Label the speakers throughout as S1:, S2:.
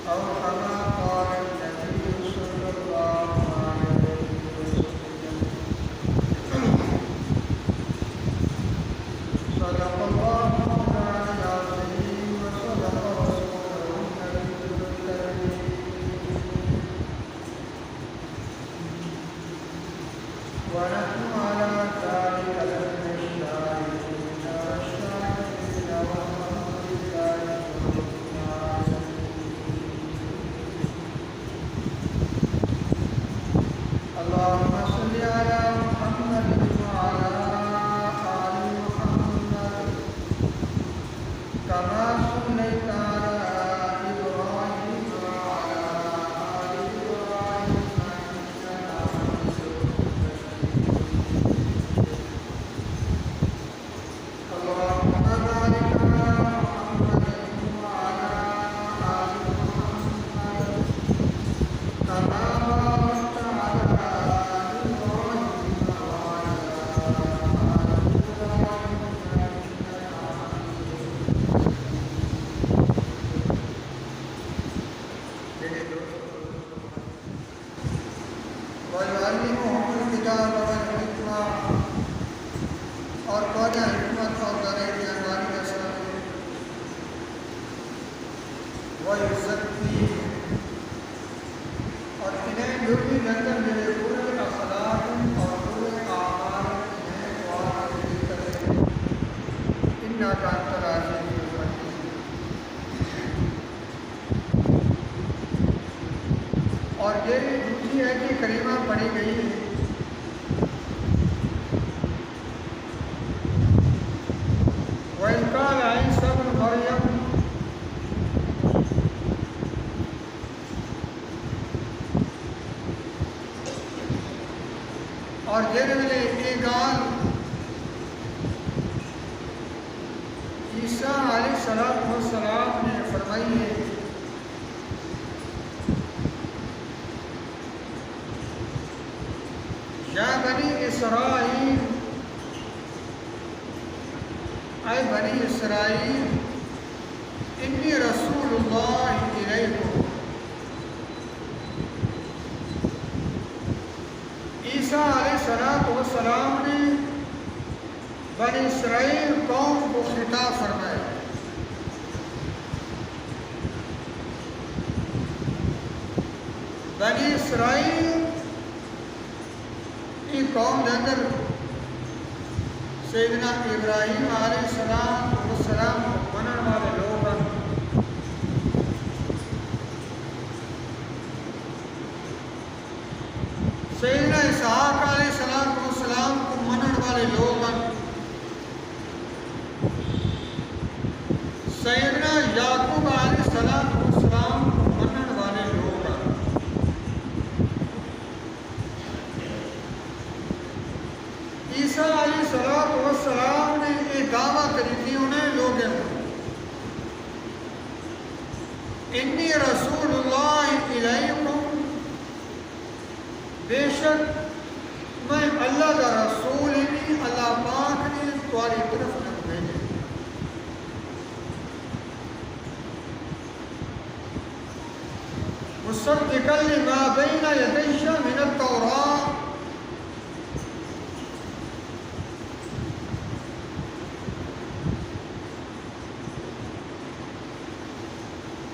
S1: أو كما قال النبي صلى الله عليه وسلم. صدق الله مولانا العظيم وصدق رسوله النبي الكريم. ونحن على ذلك لمن الشاهدين والشاهدين والحمد لله رب العالمين. اللهم صل على محمد وعلى آل محمد كما صليت على إبراهيم وعلى آل إبراهيم إنك حميد مجيد. اللهم بارك على محمد وعلى آل محمد كما باركت على إبراهيم وعلى آل إبراهيم إنك حميد مجيد. ويعلمهم الكتاب والحكمة اور قولا حکمت اور دارین انواری کا سلام وَيُزَكِّيهِمْ اور انہیں جو بھی اندر میرے پورے اخلاق اور پورے اعمال انہیں دعا کے کرے اِنَّكَ أَنْتَ الْعَزِيزُ الْحَكِيمُ. اور یہ دوسری آیت کریمہ پڑھی گئی ہے وَإِذْ قَالَ عِيسَى ابْنُ مَرْيَمَ اور جنہوں یہ گال عیسیٰ علیہ السلام نے فرمائی ہے یا بنی اسرائیل اے بنی اسرائیل انی رسول اللہ الیکم. عیسیٰ علیہ السلام نے بنی اسرائیل قوم کو خطاب فرمایا. بنی اسرائیل کی قوم کے اندر سیدنا ابراہیم علیہ السلام کو منن والے لوگ ہیں. سیدنا اسحاق علیہ السلام کو منن والے لوگ ہیں. سیدنا یعقوب علیہ السلام کو منن والے لوگ ہیں. عیسیٰ علیہ السلام نے یہ دعویٰ کری تھی انہیں لوگوں انی رسول اللہ الیکم بے شک میں اللہ کا رسول ہی اللہ پاک نے تمہاری طرف نہ بھیجے. مصدقا لما بین یدی من التوراۃ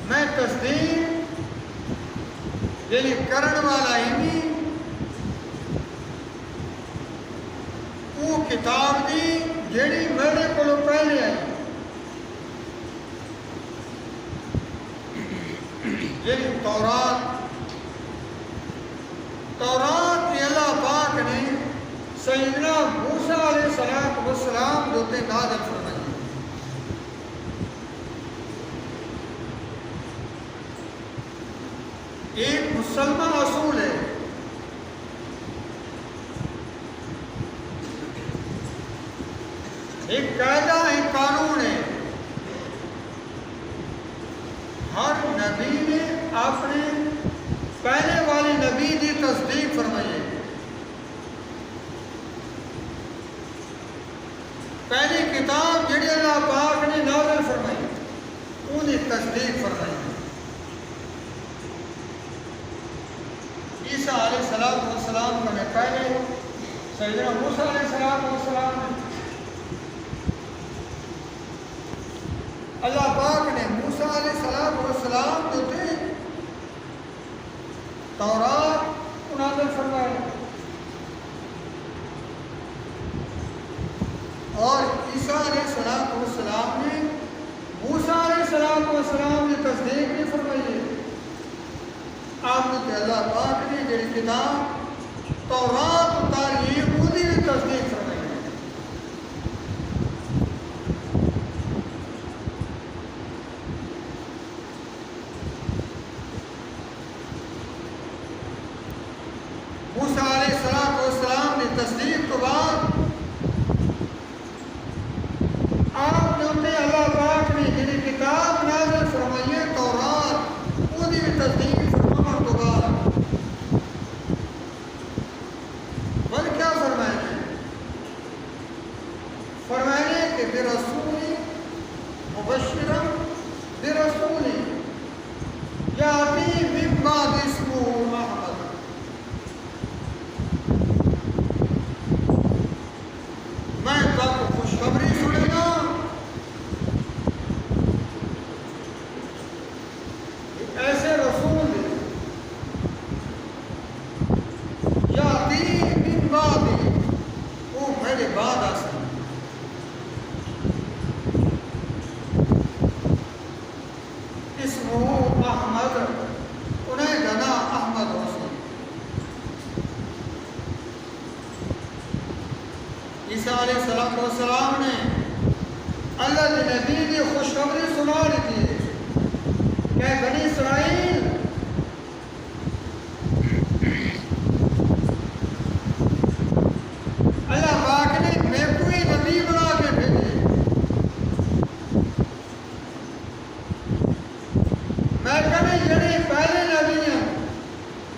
S1: میں تصدیق یعنی کرن والا ہی نہیں وہ کتاب دی جیڑی میرے کو پہلے آئی یعنی تورات کی اللہ پاک نے سیدنا موسیٰ علیہ السلام جو تے نازل فرمائی. ایک مسلمان اصول ہے ایک قاعدہ ہے قانون ہے. ہر نبی نے اپنے پہلے والی نبی کی تصدیق فرمائی ہے. پہلی کتاب جڑی اللہ پاک نے نازل فرمائی ان کی تصدیق فرمائی. عیسیٰ علیہ السلام کا پہلے سیدنا موسیٰ علیہ السلام نے اللہ پاک نے موسیٰ علیہ السلام جو تھے تورات نازل فرمائے اور عیسیٰ علیہ السلام نے موسیٰ علیہ السلام نے تصدیق بھی فرمائی ہے۔ آپ نے اللہ پاک نے جڑی کتاب تورات اتاری وہی بھی تصدیق فرمائی ہے۔ موسیٰ علیہ السلام نے تصدیق کے بعد آپ نے انہیں اللہ پاک نے جڑی کتاب نازل فرمائی ہے تورات وہی بھی تصدیق فرمان کے بعد بل کیا فرمائیں کہ برسول مبشرا برسول یاتی من بعد اسمہ احمد، میں تب خوشخبری سنے گا ایسے رسول یاتی من بعد، وہ میرے بعد آ سکتے احمد، انہیں جنا احمد حسین۔ عیسیٰ علیہ السلام نے اللہ کے نبی کی خوشخبری سنا دی تھی کہ بنی اسرائیل اللہ پاک نے میں کوئی نبی بنا کے بھیجے، میں کہنے جڑے پہلے نبی ہیں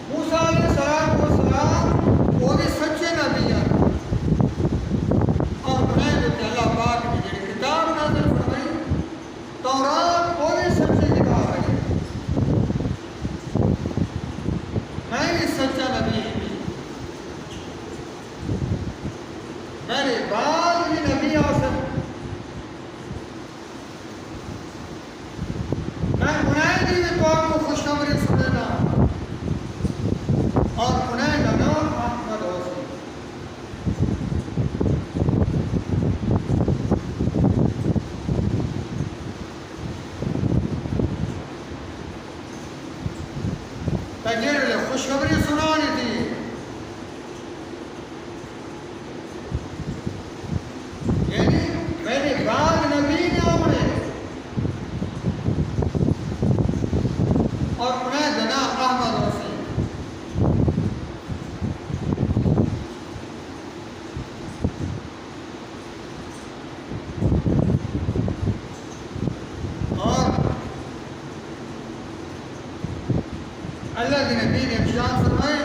S1: موسیٰ علیہ السلام وہ بھی سچے نبی ہیں، اور انہیں جو کہ اللہ پاک نے جڑی کتاب نازل فرمائی تورات وہ بھی سچی کتاب ہے، میں بھی سچا نبی ہوں، میرے بعد بھی نبی آ سکتے، میں انہیں بھی قوم کو خوشخبری سننا اور انہیں کا نام احمد حسین۔ تجربے خوشخبری سنانی تھی، یعنی میرے بعد نبی نے آمنے اور انہیں جنا احمد حسین۔ اور اللہ کے نبی نے ارشاد فرمائے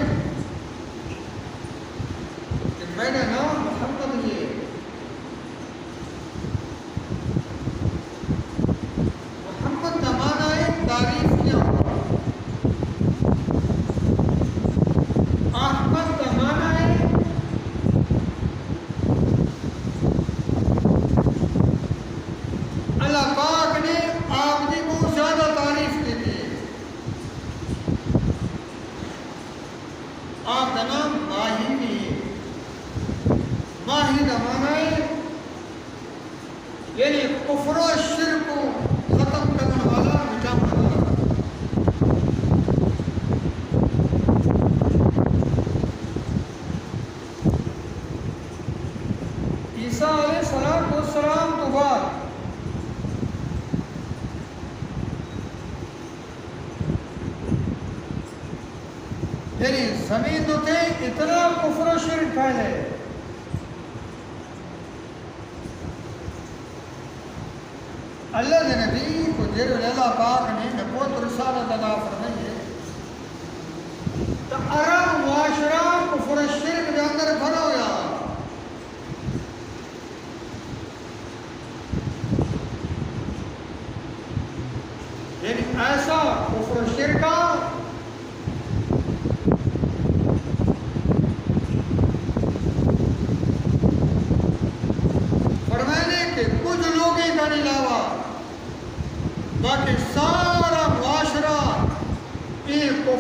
S1: کہ میرا نام محمد ہے، محمد کا معنی ہے تعریف کیا ہوا، احمد کا معنی ہے اللہ پاک نے آپ کی بہت زیادہ تعریف کی تھی، آپ کا نام ماہی بھی ہے، ماہی کا معنی ہے یعنی کفر و شرک کو ختم کرنے والا، مٹانے والا۔ عیسیٰ علیہ السلام تو بعد یعنی زمین تو تھے اتنا کفر و شرک پھیلے، اللہ کے نبی کو جب اللہ پاک نے نبوت رسالت عطا فرمائی ہے تو عرب معاشرہ کفر و شرک کے اندر بھرا ہوا، یعنی ایسا کفر و شرک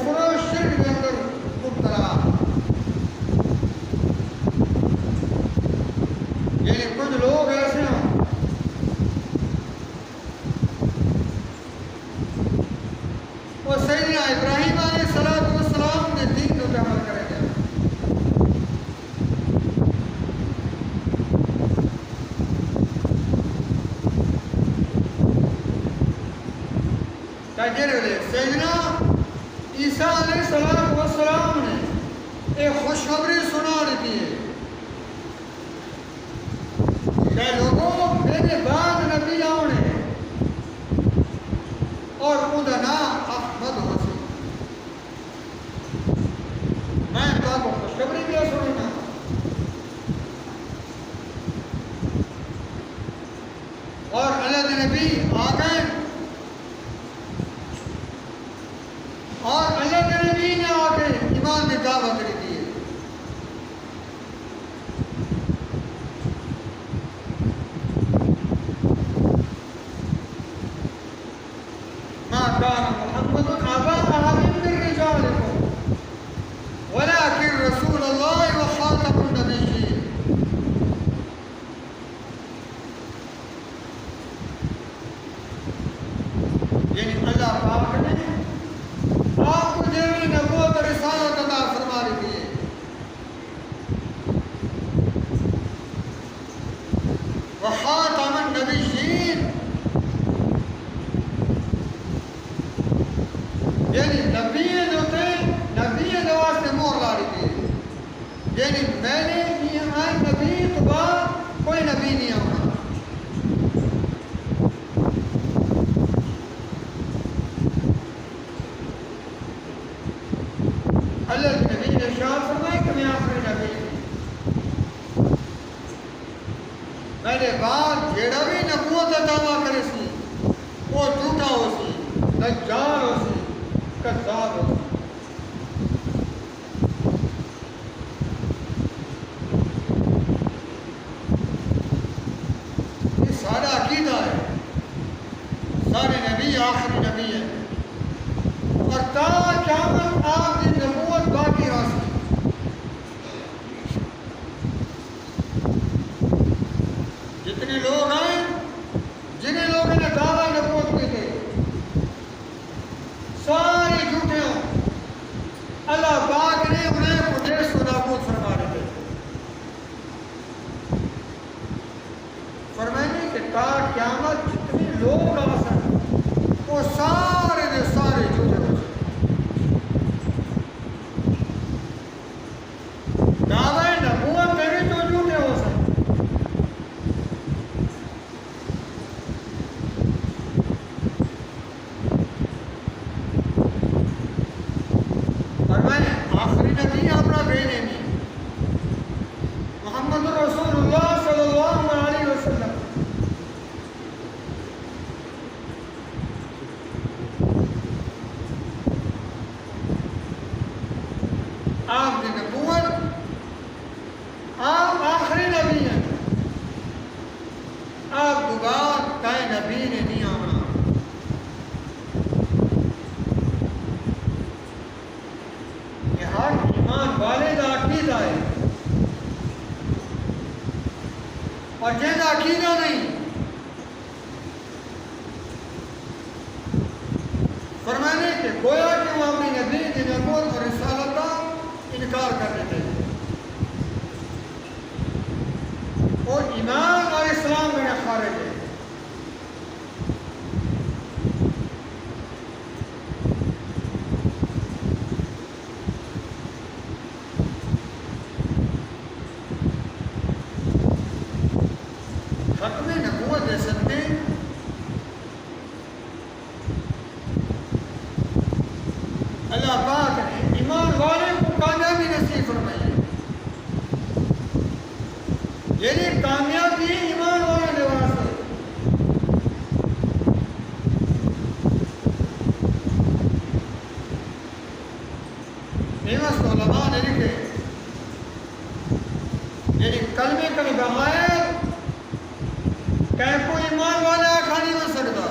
S1: کفر و شرک کے اندر مبتلا، یعنی کچھ لوگ ایسے ہیں وہ سیدنا ابراہیم علیہ السلام نے دین کو عمل کریں گے، سیدنا عیسیٰ علیہ السلام نے ایک خوشخبری سنا دیتی ہے کہ لوگوں میرے بعد نبی آنے اور انہا نام احمد حسین، میں تو آپ کو خوشخبری کیا سننا، اور اللہ کے نبی آ گئے اور اللہ کے نبی نے آ کے ایمان میں دعوت کری دی ہے۔ ما كان محمد أبا أحد من رجالكم ولكن رسول الله وخاتم النبيين، یعنی اللہ پاک نے آپ کو جیوی نبوت اور رسالت عطا فرما رہی ہے، وخاتم النبیین، یعنی نبی جو تھے نبی نواز سے مور لا رہی تھی، یعنی میں نے نبی تو بعد کوئی نبی نہیں آنا۔ اللہ کے نبی نے ارشاد فرمایا کہ میں آخری نبی ہوں، میرے بعد جیڑا بھی نبوت کا دعویٰ کرے سی وہ جھوٹا ہو سی، دجال ہو سی، کذاب ہو سی۔ یہ سارا عقیدہ ہے، سارے نبی آخری نبی ہے، اور تا قیامت آپ کی نبوت باقی راست ہے۔ جتنے لوگ ہیں جنہیں لوگوں نے دعویٰ نبوت کے تھے سارے جھوٹے ہیں، اللہ پاک نے انہیں قدیس و نابود فرما رہے تھے، فرمائیں کہ تا قیامت جتنے لوگ آسن وہ سارے دے سارے جھوٹے ہو سکتے، دعوی نبوت میں بھی تو جھوٹے ہو سکتے۔ اور میں آخری نبی اپنا بینے نہیں، محمد رسول اللہ صلی اللہ علیہ وسلم، آپ کی نبوت، آپ آخری نبی ہیں، آپ دوبارہ کئی نبی نے نہیں آنا۔ یہ ہر ایمان والے کا عقیدہ ہے، اور جن کا عقیدہ نہیں، فرمانے کہ گویا کہ وہ اپنی نبی کی نبوت اور رسالت کا انکار کر دیتے ہیں، اور ایمان اور اسلام میں خارج ہے۔ ختم نبوت دے سکتے اللہ پاک نے ایمان والے کو کامیابی نصیب فرمائی ہے، یعنی کامیابی ایمان والے لباس ہے۔ فیمس علماء نے لکھے یعنی کلمے کا بغیر کہ کوئی ایمان والا کھانی نہ سکتا،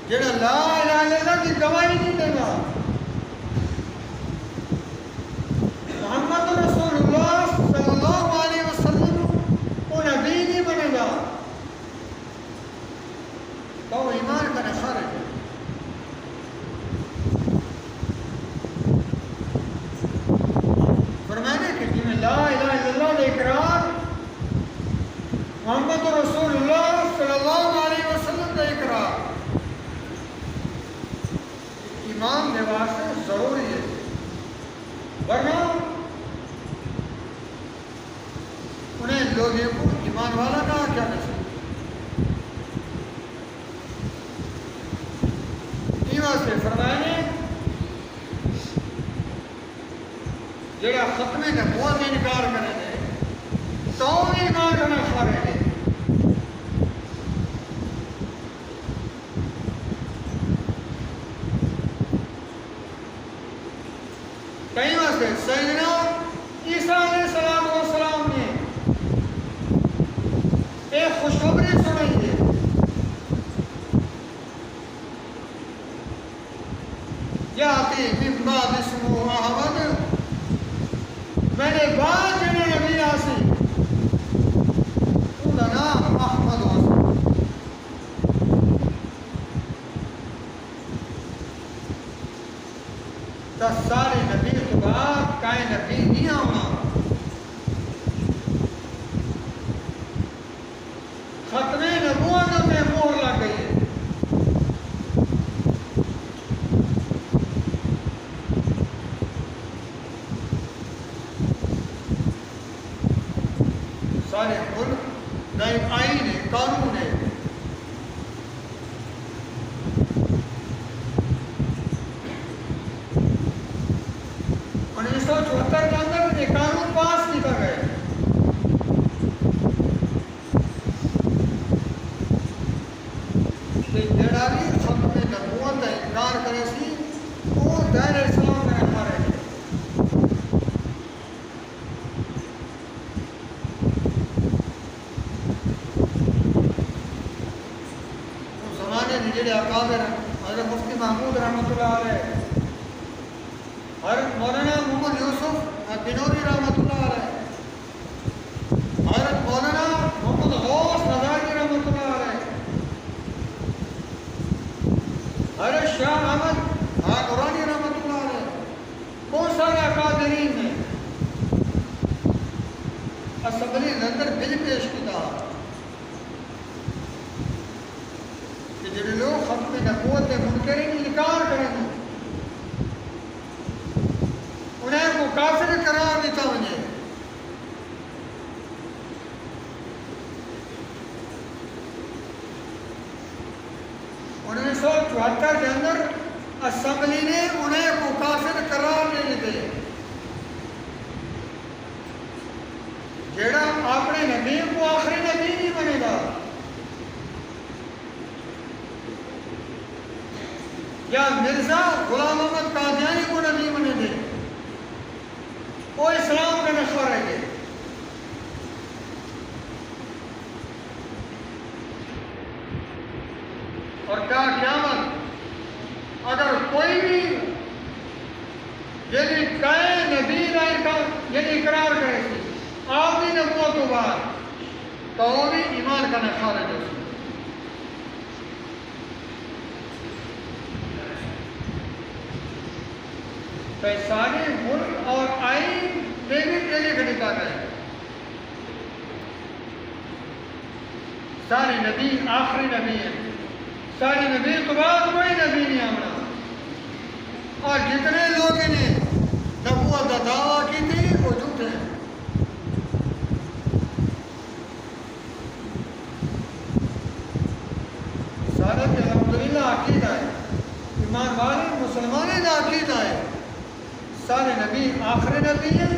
S1: جڑا لا الہ الا اللہ کی گواہی نہیں دے گا ایمان دے واسطے ضروری ہے، ورنہ انہیں لوگوں کو ایمان والا کہا کیا نہیں سکتے۔ سے فرمائے جڑا ختم نبوت کا انکار کرے گے تو بھی ایمان کرنا کھارے گے۔ کئی واسطے سیدنا عیسیٰ علیہ السلام نے ایک خوشخبری سنائی ہے، یاتی من بعد اسمہ احمد، میرے بعد جنہیں نبی آسی ان کا نام احمد آسی۔ تا سارے نبی تو بعد کائے نبی نہیں آنا، ختم نبوت میں مہر لگ گئی ہے۔ سارے ملک نئے آئین ہے، قانون ہے، 1974 کے اندر یہ قانون پاس کیا گیا کہ جڑا بھی ختم نبوت کا انکار کرے سی وہ دائرہ اسلام میں رہا رہے گا۔ اس زمانے میں جڑے اکابر حضرت مفتی محمود رحمۃ اللہ علیہ، حضرت مولانا محمد یوسف بنوری رحمۃ اللہ علیہ، حضرت مولانا محمد غوث نظاری رحمۃ اللہ علیہ، حضرت شاہ احمد قرآنی رحمۃ اللہ علیہ، بہت سارے اکابرین نے اسمبلی لندن بل پیش کیا کہ جن لوگ ختم نبوت کے منکرین انکار کریں گے انہیں کو کافر قرار دیتا ونجے۔ انیس سو 74 کے اندر اسمبلی نے انہیں کو کافر قرار دے دیتے، جیڑا اپنے نبی کو آخری نبی نہیں بنے گا یا مرزا غلام احمد قادیانی کو نبی بنے دے، وہ اسلام کا نشہ رہ گئے۔ اور کہا قیامت اگر کوئی بھی یعنی کئے نبی یعنی اقرار کرے سی آخری نبوت کے بعد تو وہ بھی ایمان کا نشہ رہ جائے۔ تو سارے ملک اور آئین میں بھی تیرے کا نکال ہے، سارے نبی آخری نبی ہیں، سارے نبی کے بعد کوئی نبی نہیں آنا، اور جتنے لوگ نے نبوت کا دعویٰ کی تھی وہ جھوٹے ہیں۔ سارے کے الحمدللہ عقیدہ ہے، ایمان والے مسلمانوں کا عقیدہ ہے سارے نبی آخری نبی ہیں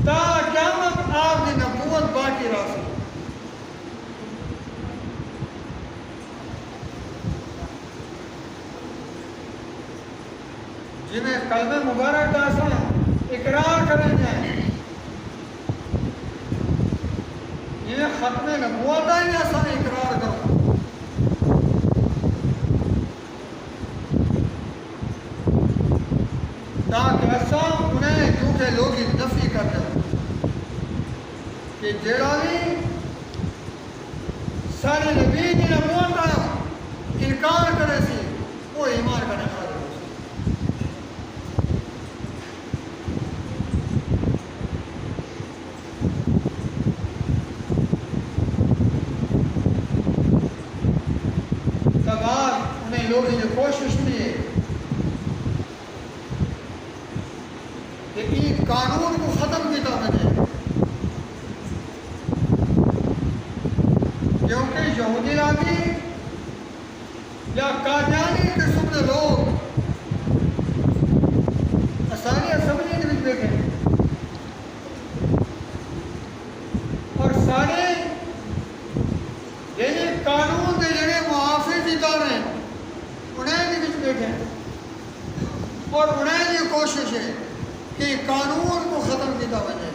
S1: تا قیامت آپ کی نبوت باقی رہا سی۔ جنہیں کلمہ مبارک کا سا اقرار کریں جائیں، جنہیں ختم نبوت کا ہی ایسا اقرار کرو، تاکہ ایسا انہیں جھوٹے لوگ نفی کر دیں کہ جڑا بھی سارے نبی کی نبوت کا انکار کرے سی وہ ایمان کا نشہ رہے سی۔ تب آج انہیں لوگوں نے کوشش کی ہے قانون کو ختم کیتا وجے کیونکہ یہودی راضی یا قادیانی قسم کے لوگ ساری اسمبلی کے بیٹھے اور سارے یہ قانون کے جڑے محافظ ادارے ہیں انہیں بھی بیٹھے اور انہیں یہ کوشش ہے کہ قانون کو ختم کیا وجے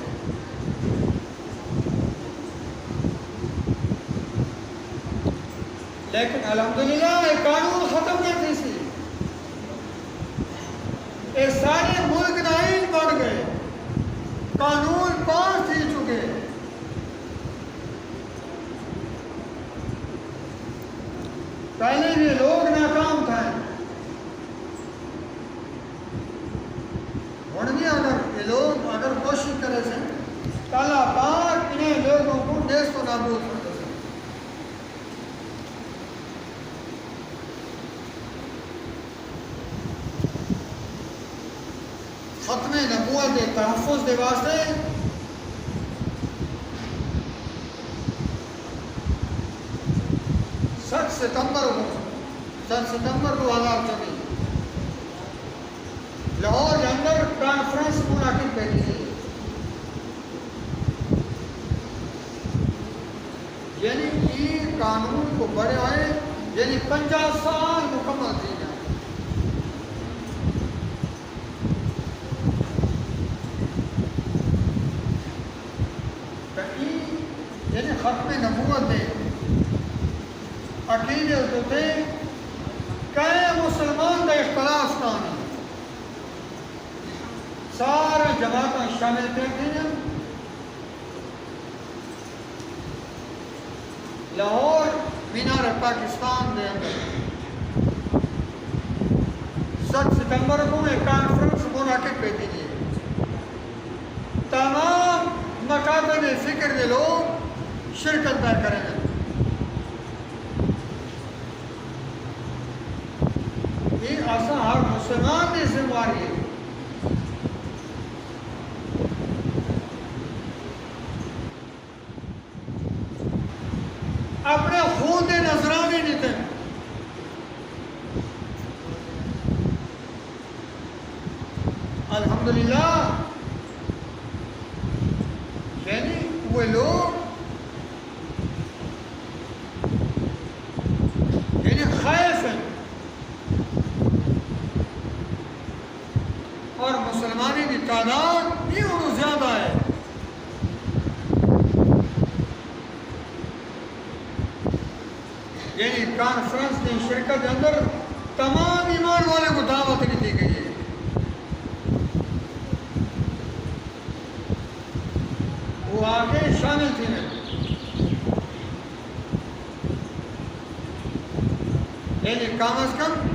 S1: لیکن الحمدللہ یہ قانون ختم نہیں تھی سی یہ سارے ملک نائن بڑھ گئے قانون پاس تھی چکے پہلے بھی لوگ ناکام تھے ہوں بھی اگر یہ لوگ اگر کوشش کرے سے اللہ پاک انہیں لوگوں کو دیش کو نابود کر دے ختم نبوت کے تحفظ کے واسطے ستمبر 2024 لاہور کے اندر کانفرنس منعقد کی گئی یعنی یہ قانون کو بڑے آئے یعنی 50 سال مکمل دی جائے یعنی ختم نبوت دے عقیدے ہوتے کئی مسلمان کا اختلاف کہانی سارا جماعتیں شامل کر دیں لاہور مینار پاکستان دے اندر 7 ستمبر کو ایک کانفرنس منعقد کی گئی تمام مکاتب فکر کے لوگ شرکت نہ کریں گے یہ ایسا ہر مسلمان کی ذمہ داری ہے اپنے خون کے نذرانے دیتے الحمدللہ یعنی وہ لوگ یعنی خائف ہیں اور مسلمانی کی تعداد یہ انہوں زیادہ ہے یعنی کانفرنس کی شرکت کے اندر تمام ایمان والے کو دعوت نہیں دی گئی ہے وہ آگے شامل تھے یعنی کم از کم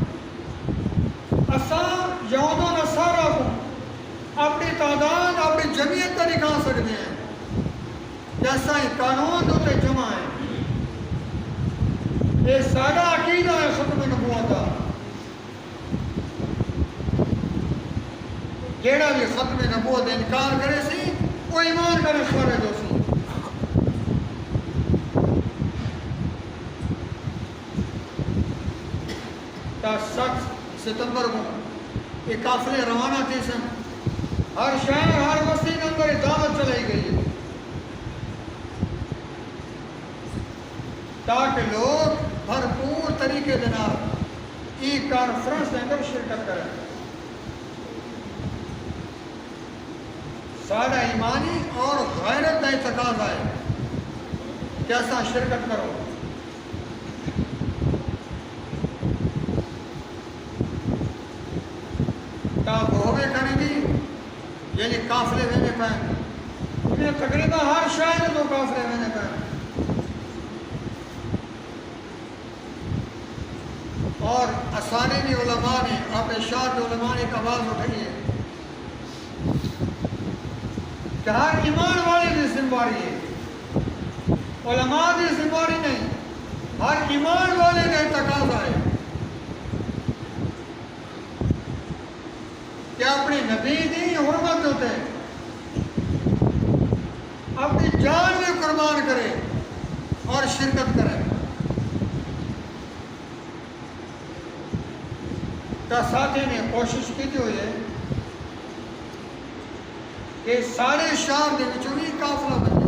S1: یہود و نصارہ کو اپنی تعداد اپنی جمعیت کا دکھا سکتے ہیں جیسا ہی قانون ہوتے جمع ہے یہ سادہ عقیدہ ہے ختم نبوت کا جیڑا بھی ختم نبوت انکار کرے سی وہ ایمان کرے خارج ہو سی تا 7 ستمبر کو یہ قافلے روانہ تھے سن ہر شہر ہر بستی کے اندر دعوت چلائی گئی ہے تاکہ لوگ بھرپور طریقے جناب ای کانفرنس کے اندر شرکت کریں سارا ایمانی اور غیرت کا تقاضا ہے کیسا شرکت کرو ہوگے کریں گی یعنی قافلے دینے پائیں تقریباً ہر شہر میں قافلے دینے پائیں اور اسانی بھی علماء نے اپنے شاعر علماء نے ایک آواز اٹھائی ہے کہ ہر ایمان والے کی ذمہ داری ہے علماء کی ذمہ داری نہیں ہر ایمان والے کا تقاضا ہے کہ اپنے نبی کی حرمت ہوتے جان بھی قربان کرے اور شرکت کرے. تو ساتھی نے کوشش کی ہوئی ہے کہ سارے شہر کے وچوں بھی قافلہ بنے.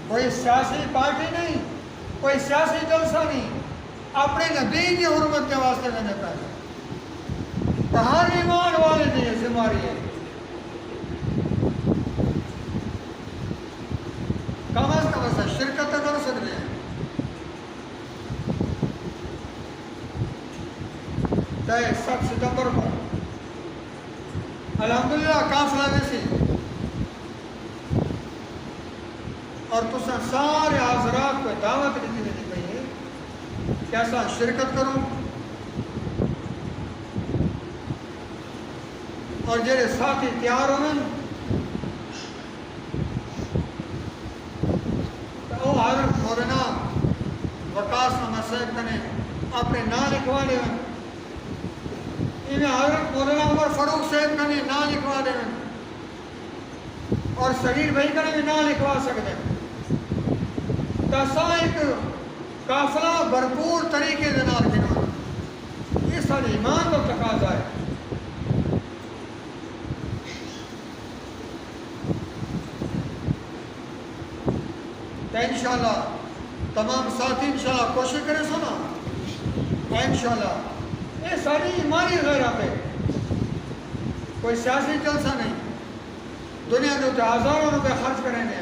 S1: کوئی سیاسی پارٹی نہیں، کوئی سیاسی جلسہ نہیں، اپنے نبی کی حرمت کے واسطے میں نے پہلے ہر ایمان والے کی ذمہ داری ہے. کم از کم ایسا شرکت تو کر سکتے ہیں. تو 7 ستمبر کو الحمدللہ قافلہ میں سی اور تسا سارے حضرات کو دعوت دیتی دیتی پئی ہے کہ ایسا شرکت کرو اور جڑے ساتھی تیار ہوئے تو وہ حضرت مولانا وقاص احمد صاحب نے اپنے نام لکھوا لے. انہیں حضرت مولانا عمر فاروق صاحب کا بھی نام لکھوا دے اور صغیر بھائی کا بھی نام لکھوا سکتے ہیں. تسا ایک قافلہ بھرپور طریقے کے نال گنا. یہ سارے ایمان کا تقاضا ہے. تو انشاءاللہ تمام ساتھی انشاءاللہ کوشش کریں سنا. انشاءاللہ یہ ساری ایمانی غیرت ہے. کوئی سیاسی جلسہ نہیں. دنیا کے ہزاروں روپے خرچ کریں گے.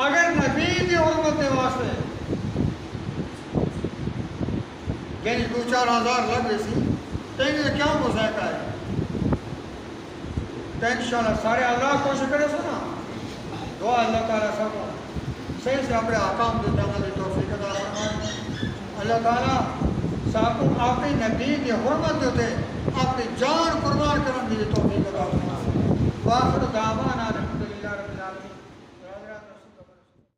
S1: اگر نبی کی حرمت کے واسطے یعنی 2-4 ہزار لگ گئے سی تو انہیں کیا مذائقہ ہے. تو انشاءاللہ سارے حضرات کوشش کرے سنا. دعا اللہ تعالیٰ سب کو صحیح سے اپنے احکام دیتا ہوں. توفیق عطا فرمائے. اللہ تعالیٰ صاحب کو اپنے نبی کی حرمت دیتے اپنی جان قربان کرنے کی توفیق عطا فرمائے. وآخر دعوانا